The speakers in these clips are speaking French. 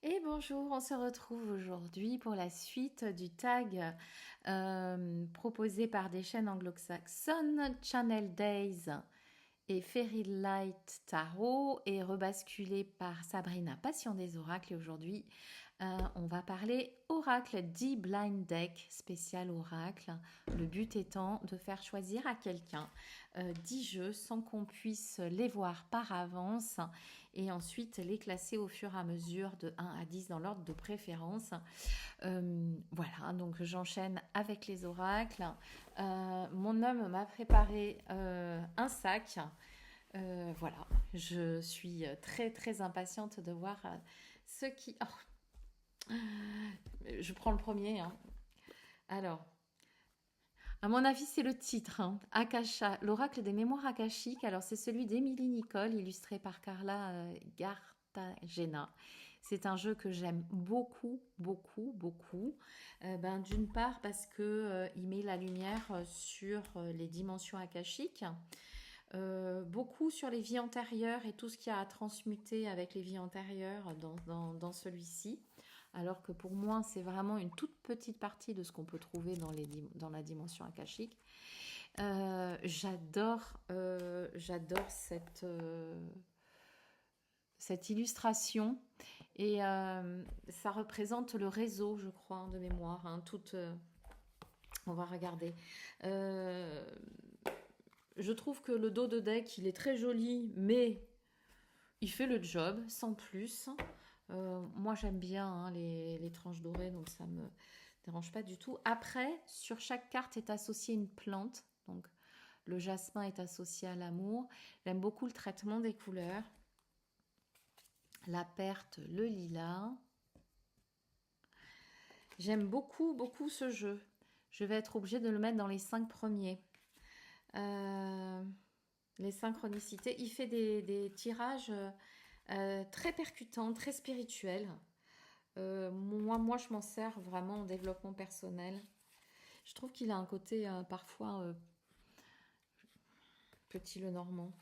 Et bonjour, on se retrouve aujourd'hui pour la suite du tag proposé par des chaînes anglo-saxonnes, Channel Days et Fairy Light Tarot, et rebasculé par Sabrina Passion des Oracles. Et aujourd'hui, on va parler Oracle 10 Blind Deck, spécial Oracle. Le but étant de faire choisir à quelqu'un 10 jeux sans qu'on puisse les voir par avance et ensuite les classer au fur et à mesure de 1 à 10 dans l'ordre de préférence. Voilà, donc j'enchaîne avec les oracles. Mon homme m'a préparé un sac. Voilà, je suis très très impatiente de voir ce qui... Oh, je prends le premier, hein. Alors, à mon avis, c'est le titre, hein. Akasha, l'oracle des mémoires akashiques. Alors, c'est celui d'Émilie Nicole, illustré par Carla Gartagena. C'est un jeu que j'aime beaucoup, beaucoup, beaucoup. D'une part, parce que il met la lumière sur les dimensions akashiques, beaucoup sur les vies antérieures et tout ce qu'il y a à transmuter avec les vies antérieures dans celui-ci. Alors que pour moi, c'est vraiment une toute petite partie de ce qu'on peut trouver dans la dimension akashique. J'adore cette illustration. Et ça représente le réseau, je crois, hein, de mémoire. Hein, on va regarder. Euh, je trouve que le dos de deck, il est très joli, mais il fait le job, sans plus. Moi, j'aime bien, hein, les tranches dorées, donc ça me dérange pas du tout. Après, sur chaque carte est associée une plante. Donc, le jasmin est associé à l'amour. J'aime beaucoup le traitement des couleurs. La perte, le lilas. J'aime beaucoup, beaucoup ce jeu. Je vais être obligée de le mettre dans les 5 premiers. Euh, les synchronicités. Il fait des tirages très percutants, très spirituels. Moi, je m'en sers vraiment en développement personnel. Je trouve qu'il a un côté parfois petit le normand.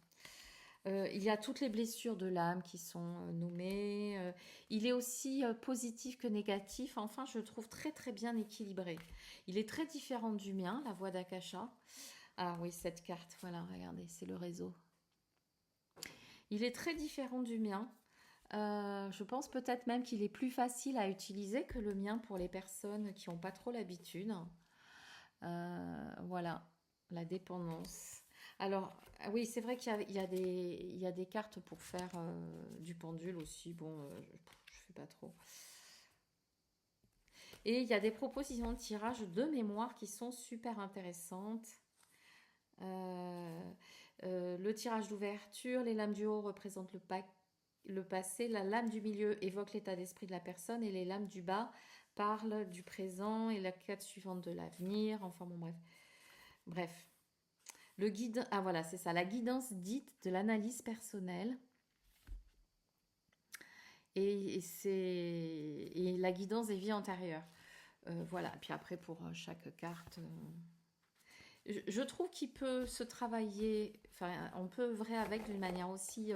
Il y a toutes les blessures de l'âme qui sont nommées. Il est aussi positif que négatif. Enfin, je le trouve très très bien équilibré. Il est très différent du mien, la voix d'Akasha. Ah oui, cette carte, voilà, regardez, c'est le réseau. Il est très différent du mien. Je pense peut-être même qu'il est plus facile à utiliser que le mien pour les personnes qui n'ont pas trop l'habitude. Voilà, la dépendance. Alors, oui, c'est vrai qu'il y a des cartes pour faire du pendule aussi. Bon, je fais pas trop. Et il y a des propositions de tirage de mémoire qui sont super intéressantes. Euh, le tirage d'ouverture, les lames du haut représentent le passé, la lame du milieu évoque l'état d'esprit de la personne et les lames du bas parlent du présent et la carte suivante de l'avenir. Enfin bon, bref. Bref. Le guide, ah voilà, c'est ça, la guidance dite de l'analyse personnelle. Et la guidance des vies antérieures. Voilà, puis après pour chaque carte, je trouve qu'il peut se travailler, enfin, on peut œuvrer avec d'une manière aussi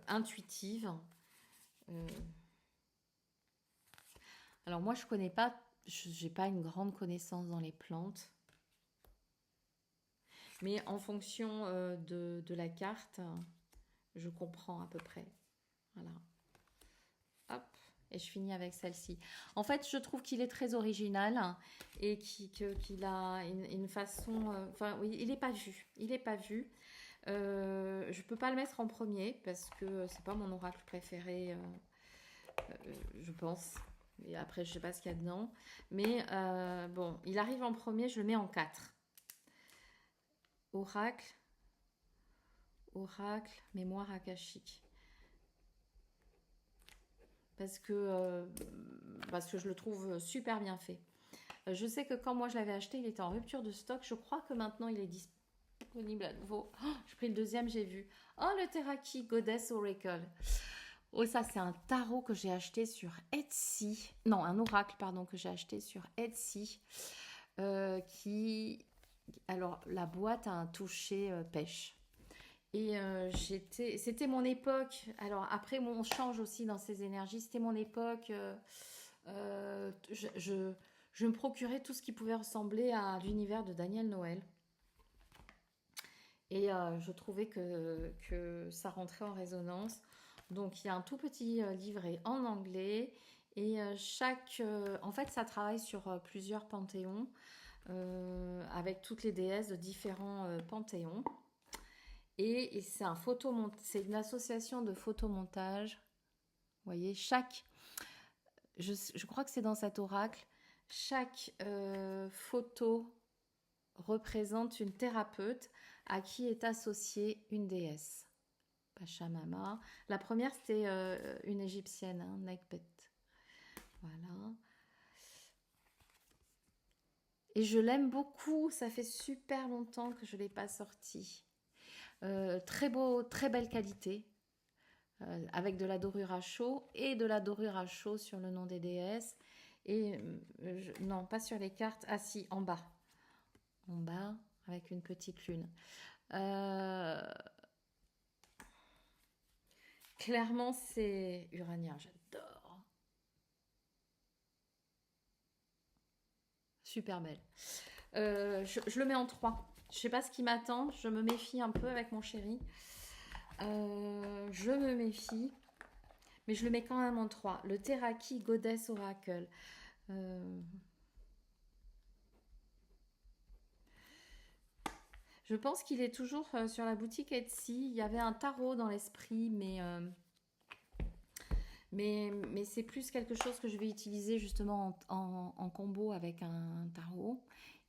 intuitive. Euh, alors moi, je connais pas, j'ai pas une grande connaissance dans les plantes, mais en fonction de la carte, je comprends à peu près. Voilà. Hop. Et je finis avec celle-ci. En fait, je trouve qu'il est très original, hein, et qu'il a une façon. Enfin, oui, il n'est pas vu. Il n'est pas vu. Je peux pas le mettre en premier parce que c'est pas mon oracle préféré, je pense. Et après, je sais pas ce qu'il y a dedans. Mais bon, il arrive en premier, je le mets en 4. Oracle, oracle, mémoire akashique. Parce que, euh, parce que je le trouve super bien fait. Je sais que quand moi je l'avais acheté, il était en rupture de stock. Je crois que maintenant il est disponible à nouveau. Oh, j'ai pris le deuxième, j'ai vu. Oh, le Teraki Goddess Oracle. Oh, ça, c'est un tarot que j'ai acheté sur Etsy. Non, un oracle, pardon, que j'ai acheté sur Etsy. Qui. Alors, la boîte a un toucher pêche. Et c'était mon époque. Alors après, on change aussi dans ces énergies. C'était mon époque. Je me procurais tout ce qui pouvait ressembler à l'univers de Daniel Noël. Et je trouvais que ça rentrait en résonance. Donc il y a un tout petit livret en anglais. Et en fait, ça travaille sur plusieurs panthéons, avec toutes les déesses de différents panthéons. Et c'est une association de photomontage. Vous voyez, je crois que c'est dans cet oracle, chaque photo représente une thérapeute à qui est associée une déesse. Pachamama. La première, c'était une égyptienne, hein, Nekbet. Voilà. Et je l'aime beaucoup. Ça fait super longtemps que je ne l'ai pas sorti. Très beau, très belle qualité. Avec de la dorure à chaud et de la dorure à chaud sur le nom des déesses. Et non, pas sur les cartes. Ah si, en bas. En bas, avec une petite lune. Euh, Clairement, c'est Urania, j'adore. Super belle. Je le mets en 3. Je sais pas ce qui m'attend, je me méfie un peu avec mon chéri. Je me méfie, mais je le mets quand même en 3. Le Teraki Goddess Oracle. Euh, je pense qu'il est toujours sur la boutique Etsy. Il y avait un tarot dans l'esprit, mais c'est plus quelque chose que je vais utiliser justement en combo avec un tarot.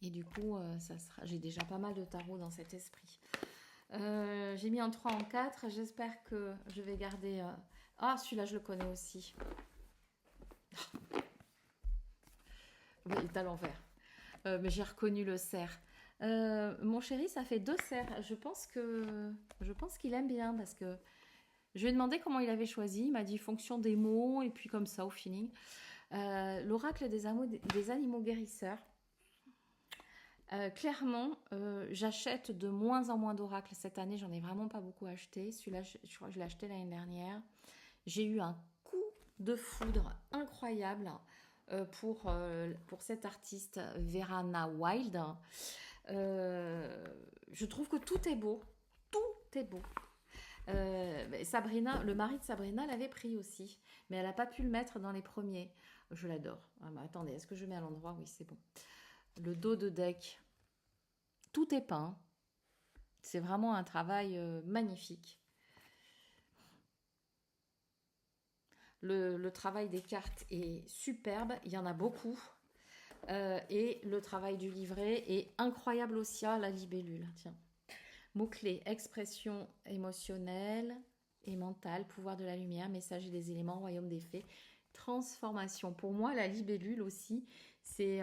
Et du coup, j'ai déjà pas mal de tarots dans cet esprit. J'ai mis en 3 en 4. J'espère que je vais garder... Ah, celui-là, je le connais aussi. Il est à l'envers. Mais j'ai reconnu le cerf. Mon chéri, ça fait 2 cerfs. Je pense qu'il aime bien parce que je lui ai demandé comment il avait choisi. Il m'a dit fonction des mots et puis comme ça au feeling. L'oracle des animaux guérisseurs. Clairement, j'achète de moins en moins d'oracles cette année. J'en ai vraiment pas beaucoup acheté. Celui-là, je crois que je l'ai acheté l'année dernière. J'ai eu un coup de foudre incroyable pour cette artiste Verana Wild. Je trouve que tout est beau. Tout est beau. Sabrina, le mari de Sabrina l'avait pris aussi, mais elle n'a pas pu le mettre dans les premiers. Je l'adore. Ah, mais attendez, est-ce que je mets à l'endroit? Oui, c'est bon. Le dos de deck, tout est peint. C'est vraiment un travail magnifique. Le travail des cartes est superbe, il y en a beaucoup. Et le travail du livret est incroyable aussi. Ah, la libellule, tiens. Mots-clés, expression émotionnelle et mentale, pouvoir de la lumière, messager des éléments, royaume des fées, transformation. Pour moi, la libellule aussi, c'est...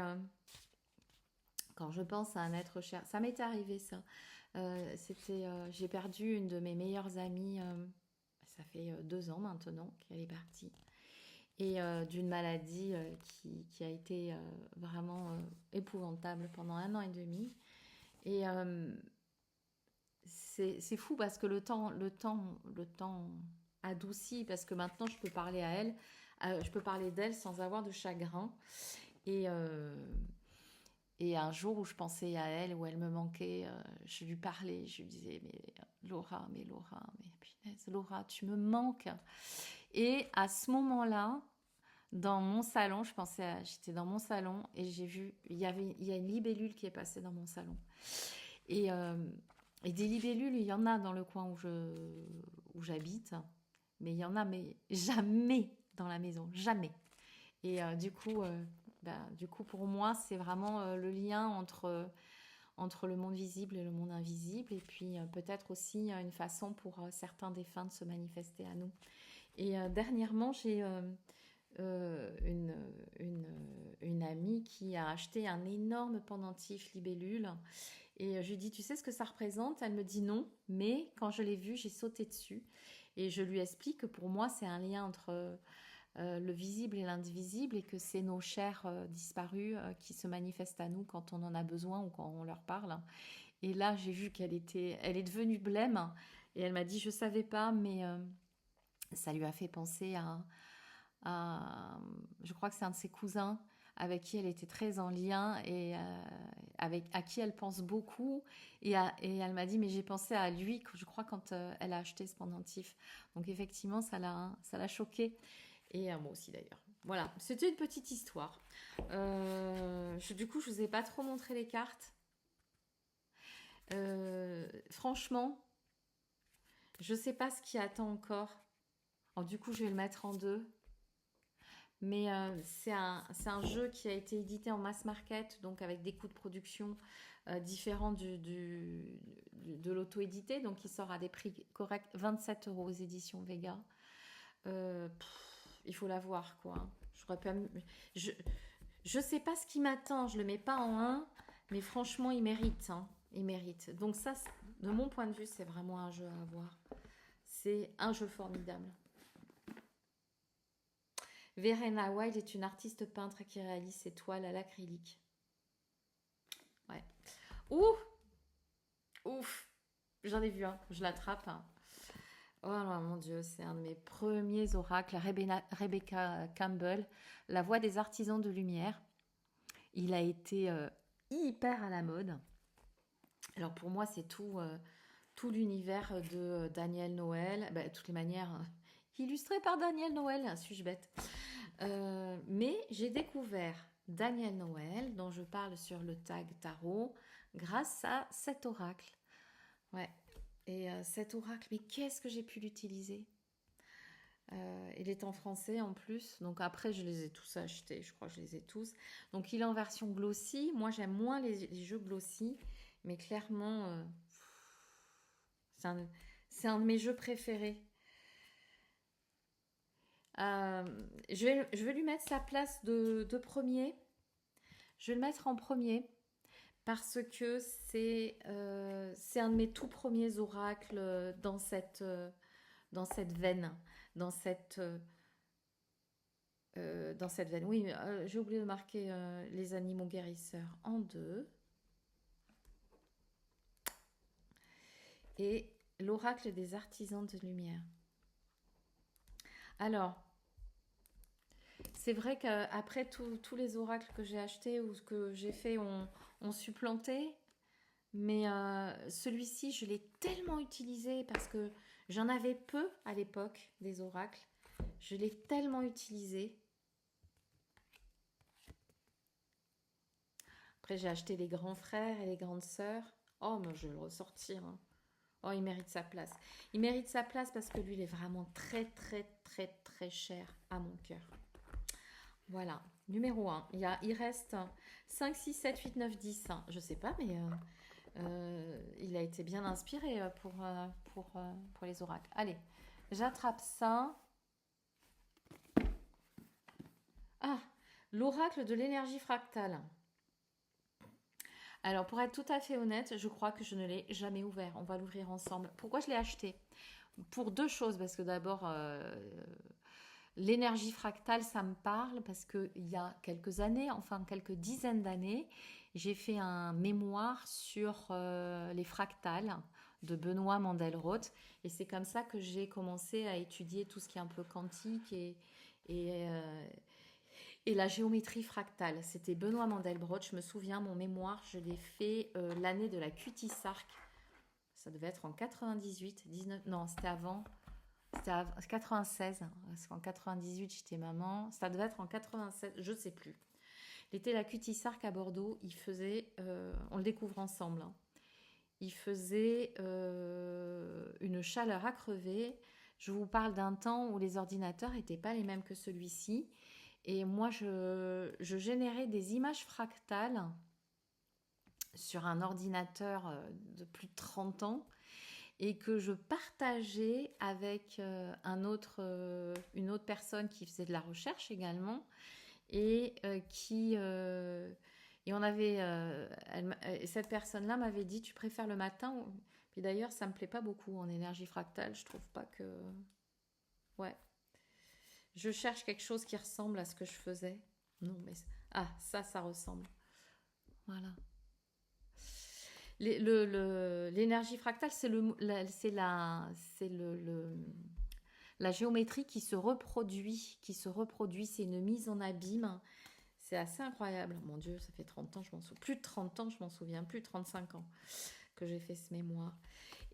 quand je pense à un être cher, ça m'est arrivé ça. J'ai perdu une de mes meilleures amies, ça fait 2 ans maintenant qu'elle est partie. Et d'une maladie qui a été vraiment épouvantable pendant 1 an et demi. Et c'est fou parce que le temps adoucit parce que maintenant je peux parler à elle, je peux parler d'elle sans avoir de chagrin. Et, euh, et un jour où je pensais à elle, où elle me manquait, je lui parlais, je lui disais mais Laura, mais punaise, Laura, tu me manques. Et à ce moment-là, dans mon salon, j'étais dans mon salon et j'ai vu, il y a une libellule qui est passée dans mon salon. Et, euh, et des libellules, il y en a dans le coin où j'habite, mais il y en a, mais jamais dans la maison, jamais. Et du coup, pour moi, c'est vraiment le lien entre le monde visible et le monde invisible, et puis peut-être aussi une façon pour certains défunts de se manifester à nous. Et dernièrement, j'ai une, une, une amie qui a acheté un énorme pendentif libellule. Et je lui dis, tu sais ce que ça représente? Elle me dit non, mais quand je l'ai vu, j'ai sauté dessus. Et je lui explique que pour moi, c'est un lien entre le visible et l'indivisible et que c'est nos chers disparus qui se manifestent à nous quand on en a besoin ou quand on leur parle. Et là, j'ai vu elle est devenue blême. Et elle m'a dit, je savais pas, mais ça lui a fait penser je crois que c'est un de ses cousins avec qui elle était très en lien et à qui elle pense beaucoup. Et elle m'a dit, mais j'ai pensé à lui, je crois, quand elle a acheté ce pendentif. Donc effectivement, ça l'a choquée. Et moi aussi d'ailleurs. Voilà, c'était une petite histoire. Du coup, je vous ai pas trop montré les cartes. Franchement, je sais pas ce qui attend encore. Alors, du coup, je vais le mettre en deux. Mais c'est un jeu qui a été édité en mass market, donc avec des coûts de production différents de l'auto-édité. Donc il sort à des prix corrects, 27 € aux éditions Vega. Il faut l'avoir, quoi. J'aurais pas, je, je sais pas ce qui m'attend, je le mets pas en un, mais franchement, il mérite. Hein. Il mérite. Donc ça, de mon point de vue, c'est vraiment un jeu à avoir. C'est un jeu formidable. Verena Wild est une artiste peintre qui réalise ses toiles à l'acrylique. Ouais. Ouh, ouf. J'en ai vu un. Je l'attrape. Oh là, mon Dieu, c'est un de mes premiers oracles. Rebecca Campbell, La voix des artisans de lumière. Il a été hyper à la mode. Alors pour moi, c'est tout l'univers de Daniel Noël. Bah, de toutes les manières, illustré par Daniel Noël, suis-je bête. Mais j'ai découvert Daniel Noël, dont je parle sur le tag tarot, grâce à cet oracle. Ouais. Et cet oracle, mais qu'est-ce que j'ai pu l'utiliser. Il est en français en plus, donc après je les ai tous achetés, je crois que je les ai tous. Donc il est en version glossy, moi j'aime moins les jeux glossy, mais clairement c'est un de mes jeux préférés. Je vais lui mettre sa place de premier. Je vais le mettre en premier parce que c'est un de mes tout premiers oracles dans cette veine, dans cette, dans cette veine. Oui, j'ai oublié de marquer les animaux guérisseurs en deux. Et l'oracle des artisans de lumière. Alors, c'est vrai qu'après tous les oracles que j'ai achetés ou ce que j'ai fait ont supplanté. Mais celui-ci, je l'ai tellement utilisé parce que j'en avais peu à l'époque des oracles. Je l'ai tellement utilisé. Après, j'ai acheté les grands frères et les grandes sœurs. Oh, mais je vais le ressortir. Hein. Oh, il mérite sa place. Il mérite sa place parce que lui, il est vraiment très, très, très, très cher à mon cœur. Voilà, numéro 1. Il reste 5, 6, 7, 8, 9, 10. Je sais pas, mais il a été bien inspiré pour les oracles. Allez, j'attrape ça. Ah, l'oracle de l'énergie fractale. Alors, pour être tout à fait honnête, je crois que je ne l'ai jamais ouvert. On va l'ouvrir ensemble. Pourquoi je l'ai acheté? Pour deux choses. Parce que d'abord, l'énergie fractale, ça me parle. Parce qu'il y a quelques années, enfin quelques dizaines d'années, j'ai fait un mémoire sur les fractales de Benoît Mandelbrot. Et c'est comme ça que j'ai commencé à étudier tout ce qui est un peu quantique et, et la géométrie fractale. C'était Benoît Mandelbrot, je me souviens, mon mémoire, je l'ai fait l'année de la Cutie-Sark. Ça devait être en 98, 19, non, c'était avant. C'était 96, parce qu'en 98, j'étais maman. Ça devait être en 96, je ne sais plus. L'été, la Cutie-Sark à Bordeaux, il faisait, on le découvre ensemble, hein. Il faisait une chaleur à crever. Je vous parle d'un temps où les ordinateurs n'étaient pas les mêmes que celui-ci. Et moi, je générais des images fractales sur un ordinateur de plus de 30 ans et que je partageais avec une autre personne qui faisait de la recherche également et et on avait cette personne-là m'avait dit, tu préfères le matin puis d'ailleurs ça me plaît pas beaucoup en énergie fractale, je trouve pas que ouais, je cherche quelque chose qui ressemble à ce que je faisais. Non mais ça ressemble, voilà. L'énergie fractale, la géométrie qui se reproduit, c'est une mise en abîme. C'est assez incroyable. Mon Dieu, ça fait 30 ans, je m'en souviens. Plus de 30 ans, je m'en souviens, plus de 35 ans que j'ai fait ce mémoire.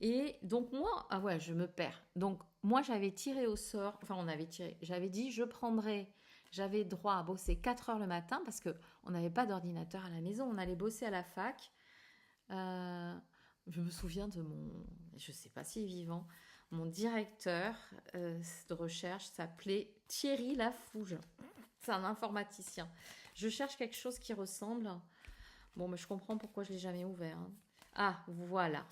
Et donc moi, ah ouais, je me perds. Donc moi, j'avais tiré au sort, enfin on avait tiré, j'avais dit j'avais droit à bosser 4 heures le matin parce que on n'avait pas d'ordinateur à la maison, on allait bosser à la fac. Euh, je me souviens je sais pas s'il est vivant, mon directeur de recherche s'appelait Thierry Lafouge. C'est un informaticien. Je cherche quelque chose qui ressemble. Bon, mais je comprends pourquoi je l'ai jamais ouvert, hein. Ah, voilà.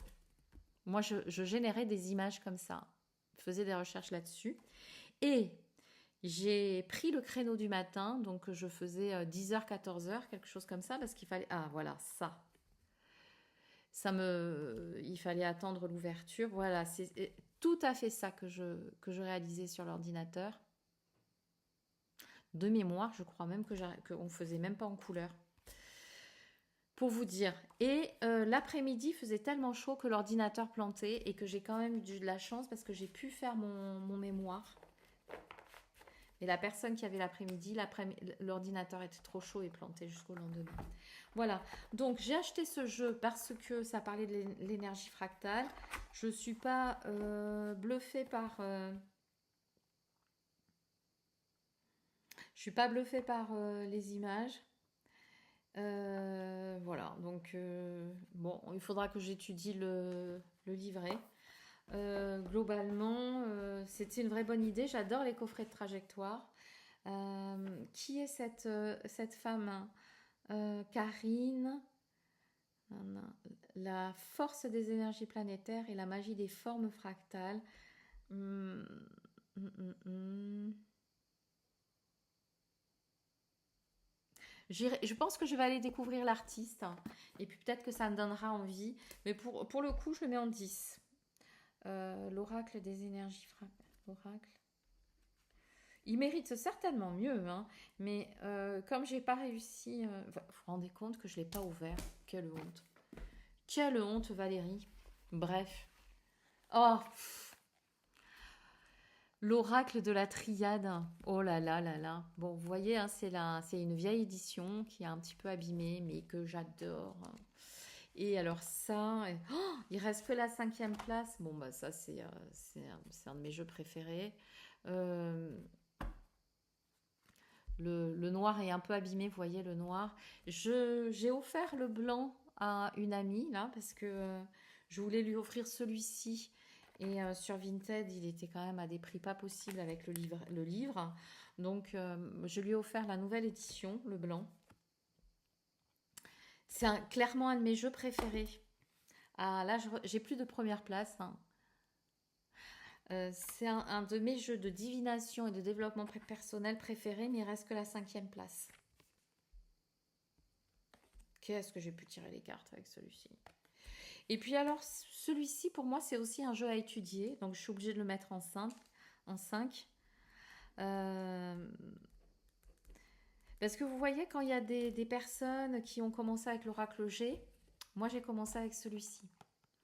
Moi, je générais des images comme ça. Je faisais des recherches là-dessus. Et j'ai pris le créneau du matin, donc je faisais 10h, 14h, quelque chose comme ça, parce qu'il fallait... Ah, voilà, ça. Il fallait attendre l'ouverture. Voilà, c'est tout à fait ça que je réalisais sur l'ordinateur. De mémoire, je crois même qu'on faisait même pas en couleur. Pour vous dire. Et l'après-midi faisait tellement chaud que l'ordinateur plantait et que j'ai quand même eu de la chance parce que j'ai pu faire mon mémoire. Et la personne qui avait l'après-midi, l'ordinateur était trop chaud et planté jusqu'au lendemain. Voilà. Donc j'ai acheté ce jeu parce que ça parlait de l'énergie fractale. Je ne suis pas bluffée par... je suis pas bluffée par les images. Voilà, donc bon, il faudra que j'étudie le livret. Globalement, c'était une vraie bonne idée. J'adore les coffrets de trajectoire. Qui est cette femme, hein? Karine. La force des énergies planétaires et la magie des formes fractales. Hum, hum, hum, hum. Je pense que je vais aller découvrir l'artiste, hein, et puis peut-être que ça me donnera envie. Mais pour le coup, je le mets en 10. L'oracle des énergies frappées. L'oracle. Il mérite certainement mieux, hein, mais comme j'ai pas réussi, vous vous rendez compte que je l'ai pas ouvert. Quelle honte. Quelle honte, Valérie. Bref. Oh, l'oracle de la triade. Oh là là là là. Bon, vous voyez, hein, c'est une vieille édition qui est un petit peu abîmée, mais que j'adore. Et alors ça, oh, il reste que la 5e place. Bon, bah ça, c'est un de mes jeux préférés. Euh, le noir est un peu abîmé, vous voyez, le noir. J'ai offert le blanc à une amie, là, parce que je voulais lui offrir celui-ci. Et sur Vinted, il était quand même à des prix pas possibles avec le livre. Donc, je lui ai offert la nouvelle édition, le blanc. C'est clairement un de mes jeux préférés. Ah, là, j'ai plus de première place, hein. C'est un de mes jeux de divination et de développement personnel préférés, mais il reste que la 5e place. Qu'est-ce que j'ai pu tirer les cartes avec celui-ci? Et puis alors, celui-ci, pour moi, c'est aussi un jeu à étudier. Donc, je suis obligée de le mettre en 5. Parce que vous voyez, quand il y a des personnes qui ont commencé avec l'oracle G, moi, j'ai commencé avec celui-ci.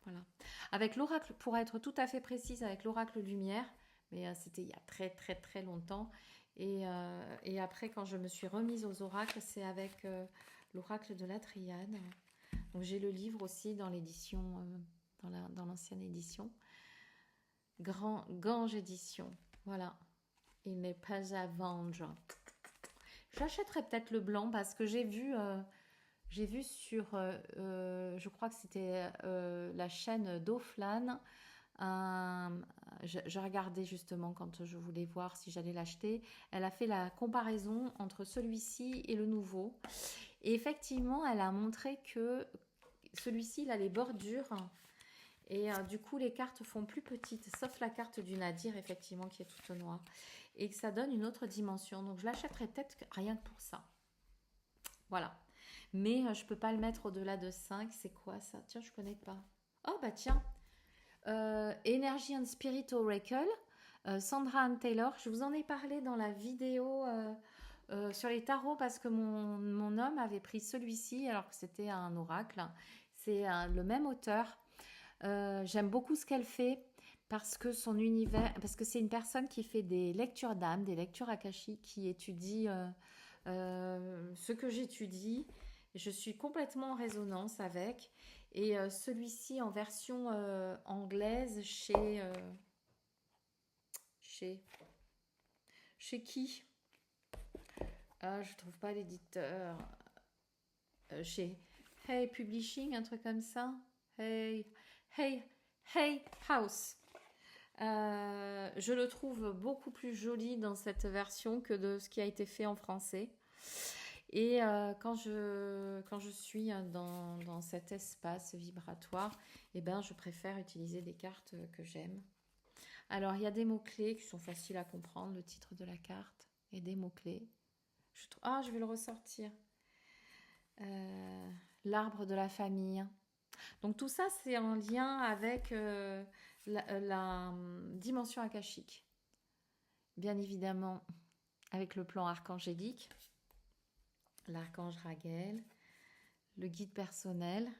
Voilà. Avec l'oracle, pour être tout à fait précise, avec l'oracle lumière, mais c'était il y a très très très longtemps. Et après, quand je me suis remise aux oracles, c'est avec l'oracle de la triade. Donc j'ai le livre aussi dans l'édition, dans l'ancienne édition. Gange édition. Voilà. Il n'est pas à vendre. J'achèterai peut-être le blanc parce que j'ai vu sur, je crois que c'était la chaîne d'Oflan. Je regardais justement quand je voulais voir si j'allais l'acheter. Elle a fait la comparaison entre celui-ci et le nouveau. Et effectivement, elle a montré que celui-ci, il a les bordures. Et du coup, les cartes font plus petites, sauf la carte du Nadir, effectivement, qui est toute noire. Et que ça donne une autre dimension. Donc, je l'achèterai peut-être rien que pour ça. Voilà. Mais je peux pas le mettre au-delà de 5. C'est quoi ça? Tiens, je connais pas. Oh, bah tiens. Energy and Spirit Oracle. Sandra Ann Taylor. Je vous en ai parlé dans la vidéo sur les tarots parce que mon homme avait pris celui-ci alors que c'était un oracle. C'est le même auteur. J'aime beaucoup ce qu'elle fait parce que son univers, parce que c'est une personne qui fait des lectures d'âme, des lectures akashiques, qui étudie ce que j'étudie. Je suis complètement en résonance avec. Et celui-ci en version anglaise chez, chez qui? Ah, je trouve pas l'éditeur. Chez Hey Publishing, un truc comme ça. Hey, Hey, Hey House. Je le trouve beaucoup plus joli dans cette version que de ce qui a été fait en français. Et quand je suis dans cet espace vibratoire, eh ben, je préfère utiliser des cartes que j'aime. Alors, il y a des mots-clés qui sont faciles à comprendre, le titre de la carte, et des mots-clés. Ah, je vais le ressortir. L'arbre de la famille. Donc tout ça, c'est en lien avec la dimension akashique. Bien évidemment, avec le plan archangélique, l'archange Raguel, le guide personnel.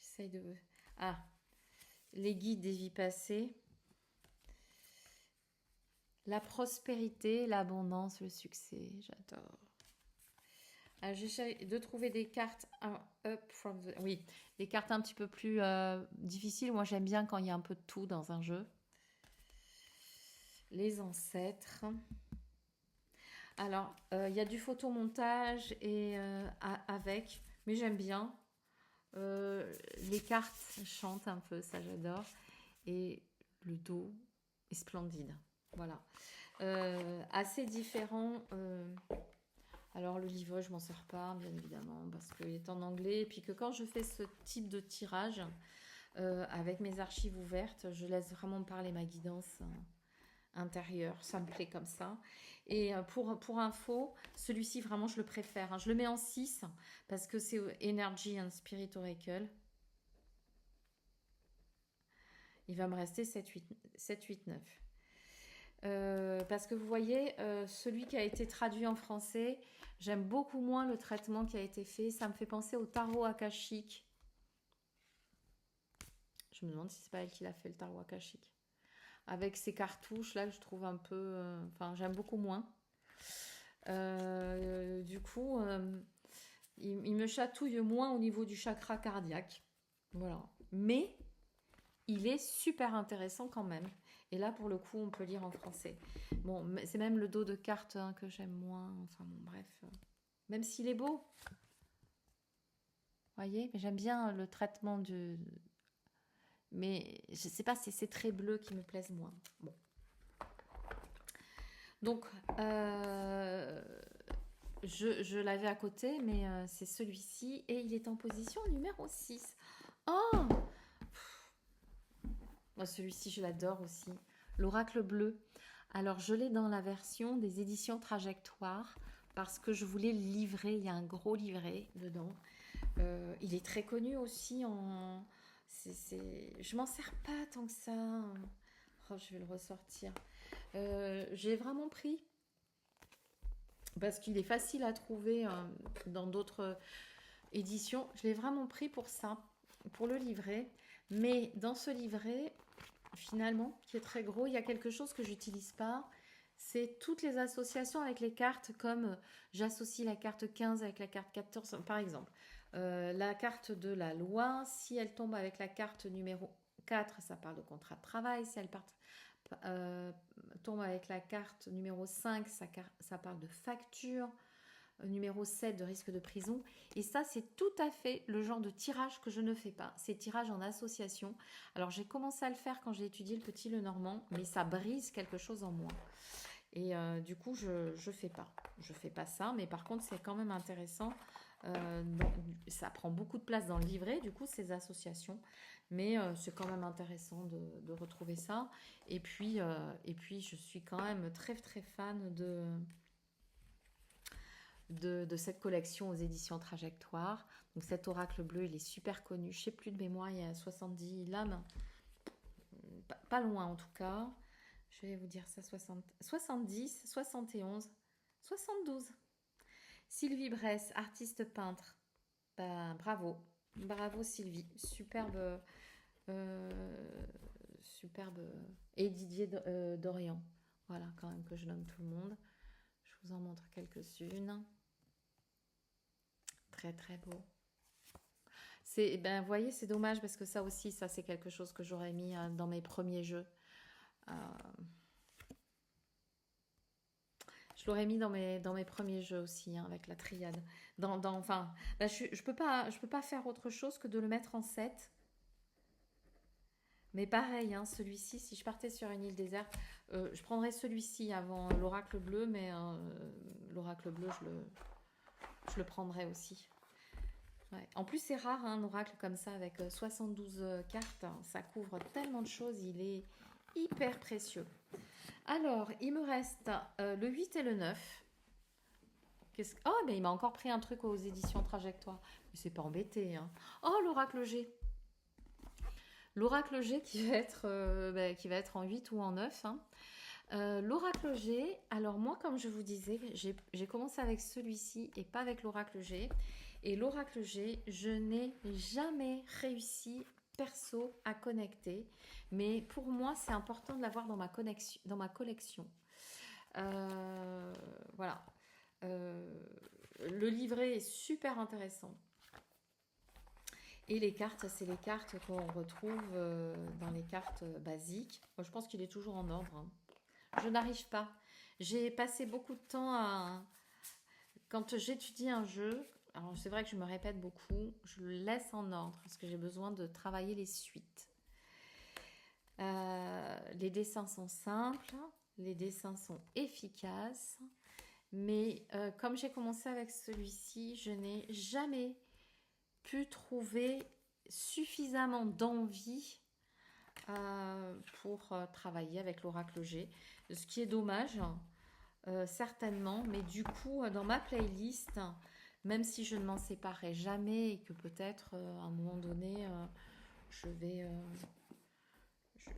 J'essaye de... Ah, les guides des vies passées. La prospérité, l'abondance, le succès. J'adore. J'essaie de trouver des cartes oui, des cartes un petit peu plus difficiles. Moi, j'aime bien quand il y a un peu de tout dans un jeu. Les ancêtres. Alors, il y a du photomontage et avec, mais j'aime bien. Les cartes chantent un peu, ça j'adore. Et le dos est splendide. Voilà. Assez différent. Alors le livret, je m'en sers pas, bien évidemment, parce qu'il est en anglais. Et puis que quand je fais ce type de tirage, avec mes archives ouvertes, je laisse vraiment parler ma guidance intérieure. Ça me plaît comme ça. Et pour info, celui-ci, vraiment, je le préfère. Hein. Je le mets en 6 parce que c'est Energy and Spirit Oracle. Il va me rester 7, 8, 9. Parce que vous voyez, celui qui a été traduit en français, j'aime beaucoup moins le traitement qui a été fait. Ça me fait penser au tarot akashique. Je me demande si c'est pas elle qui l'a fait, le tarot akashique. Avec ces cartouches là, je trouve un peu... Enfin, j'aime beaucoup moins. Du coup, il me chatouille moins au niveau du chakra cardiaque. Voilà. Mais il est super intéressant quand même. Et là, pour le coup, on peut lire en français. Bon, c'est même le dos de carte hein, que j'aime moins. Enfin bon, bref. Même s'il est beau. Voyez, mais j'aime bien le traitement du... Mais je sais pas, c'est ces traits bleus qui me plaisent moins. Bon. Donc, je l'avais à côté, mais c'est celui-ci. Et il est en position numéro 6. Oh! Moi, celui-ci, je l'adore aussi. L'oracle bleu. Alors, je l'ai dans la version des éditions Trajectoire parce que je voulais le livrer. Il y a un gros livret dedans. Il est très connu aussi en... Je m'en sers pas tant que ça. Oh, je vais le ressortir. J'ai vraiment pris parce qu'il est facile à trouver dans d'autres éditions. Je l'ai vraiment pris pour ça, pour le livret. Mais dans ce livret, finalement, qui est très gros, il y a quelque chose que j'utilise pas. C'est toutes les associations avec les cartes, comme j'associe la carte 15 avec la carte 14, par exemple. La carte de la loi, si elle tombe avec la carte numéro 4, ça parle de contrat de travail. Si elle tombe avec la carte numéro 5, ça parle de facture. Numéro 7 de risque de prison. Et ça, c'est tout à fait le genre de tirage que je ne fais pas. C'est tirage en association. Alors, j'ai commencé à le faire quand j'ai étudié le petit Lenormand, mais ça brise quelque chose en moi. Et du coup, je fais pas. Je fais pas ça, mais par contre, c'est quand même intéressant. Ça prend beaucoup de place dans le livret, du coup, ces associations. Mais c'est quand même intéressant de retrouver ça. Et puis, je suis quand même très, très fan de cette collection aux éditions Trajectoire. Donc cet oracle bleu, il est super connu. Je sais plus de mémoire, il y a 70 lames. Pas loin en tout cas. Je vais vous dire ça, 70, 71, 72. Sylvie Bresse, artiste peintre. Ben, bravo. Bravo Sylvie, superbe, superbe. Et Didier Dorian. Voilà, quand même que je nomme tout le monde. Je vous en montre quelques-unes. Très très beau. C'est, ben, vous voyez, c'est dommage parce que ça aussi, ça c'est quelque chose que j'aurais mis dans mes premiers jeux. Euh, je l'aurais mis dans mes premiers jeux aussi, hein, avec la triade. Enfin, ben, je peux pas faire autre chose que de le mettre en 7. Mais pareil, hein, celui-ci, si je partais sur une île déserte, je prendrais celui-ci avant l'oracle bleu, mais l'oracle bleu, je le prendrais aussi. Ouais. En plus, c'est rare, hein, un oracle comme ça, avec 72 cartes. Ça couvre tellement de choses, il est hyper précieux. Alors, il me reste le 8 et le 9. Oh, mais il m'a encore pris un truc aux éditions Trajectoire. Mais c'est pas embêté, hein. Oh, l'oracle G. L'oracle G qui va être en 8 ou en 9, hein. L'oracle G, alors moi, comme je vous disais, j'ai commencé avec celui-ci et pas avec l'oracle G. Et l'oracle G, je n'ai jamais réussi perso à connecter. Mais pour moi, c'est important de l'avoir dans ma collection. Voilà. Euh, le livret est super intéressant. Et les cartes, c'est les cartes qu'on retrouve dans les cartes basiques. Moi, je pense qu'il est toujours en ordre, hein. Je n'arrive pas. J'ai passé beaucoup de temps à... Quand j'étudie un jeu, alors c'est vrai que je me répète beaucoup, je le laisse en ordre parce que j'ai besoin de travailler les suites. Les dessins sont simples, les dessins sont efficaces, mais comme j'ai commencé avec celui-ci, je n'ai jamais pu trouver suffisamment d'envie pour travailler avec l'oracle G, ce qui est dommage, certainement, mais du coup, dans ma playlist, même si je ne m'en séparerai jamais et que peut-être à un moment donné, je vais,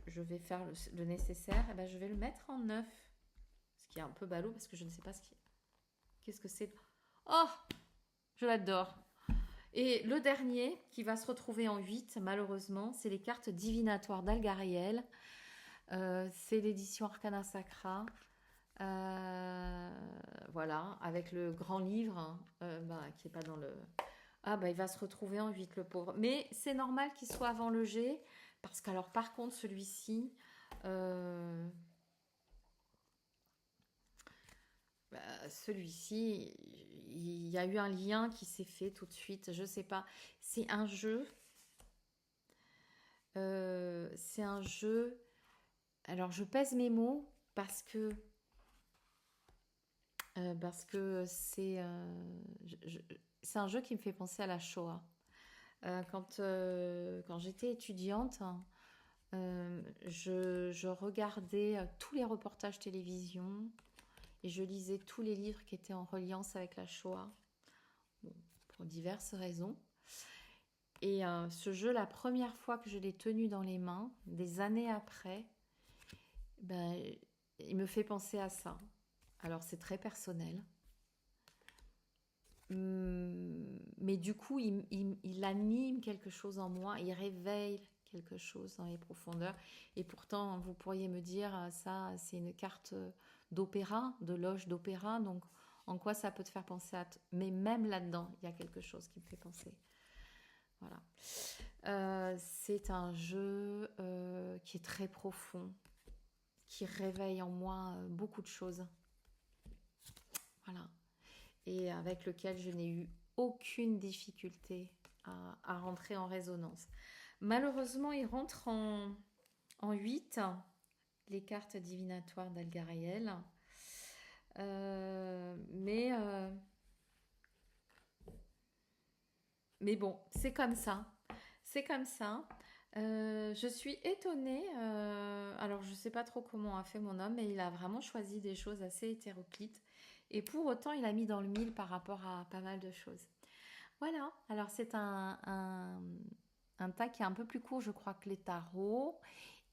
je vais faire le nécessaire, et ben, je vais le mettre en 9, ce qui est un peu ballot parce que je ne sais pas qu'est-ce que c'est. Oh, je l'adore. Et le dernier, qui va se retrouver en 8, malheureusement, c'est les cartes divinatoires d'Algariel. C'est l'édition Arcana Sacra. Voilà, avec le grand livre, hein, qui n'est pas dans le... Ah, bah, il va se retrouver en 8, le pauvre. Mais c'est normal qu'il soit avant le G, parce qu'alors, par contre, celui-ci... celui-ci, il y a eu un lien qui s'est fait tout de suite, je sais pas. C'est un jeu... c'est un jeu... Alors, je pèse mes mots, parce que c'est un jeu qui me fait penser à la Shoah. Quand j'étais étudiante, je regardais tous les reportages télévision et je lisais tous les livres qui étaient en reliance avec la Shoah, bon, pour diverses raisons. Et ce jeu, la première fois que je l'ai tenu dans les mains, des années après, ben, il me fait penser à ça. Alors c'est très personnel. Mais du coup, il anime quelque chose en moi, il réveille quelque chose dans les profondeurs. Et pourtant, vous pourriez me dire, ça, c'est une carte d'opéra, de loge d'opéra, donc en quoi ça peut te faire penser à... Mais même là-dedans, il y a quelque chose qui me fait penser. Voilà. C'est un jeu qui est très profond, qui réveille en moi beaucoup de choses. Voilà. Et avec lequel je n'ai eu aucune difficulté à rentrer en résonance. Malheureusement, il rentre en 8, les cartes divinatoires d'Algariel. Mais bon, c'est comme ça. C'est comme ça. Je suis étonnée. Alors, je ne sais pas trop comment a fait mon homme, mais il a vraiment choisi des choses assez hétéroclites. Et pour autant, il a mis dans le mille par rapport à pas mal de choses. Voilà, alors c'est un tas qui est un peu plus court, je crois, que les tarots.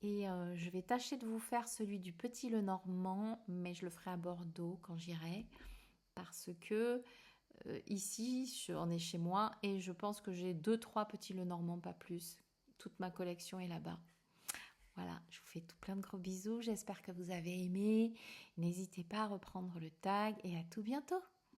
Et je vais tâcher de vous faire celui du Petit Lenormand, mais je le ferai à Bordeaux quand j'irai. Parce que Ici, on est chez moi et je pense que j'ai deux, trois petits Lenormand, pas plus. Toute ma collection est là-bas. Voilà, je vous fais tout plein de gros bisous. J'espère que vous avez aimé. N'hésitez pas à reprendre le tag et à tout bientôt.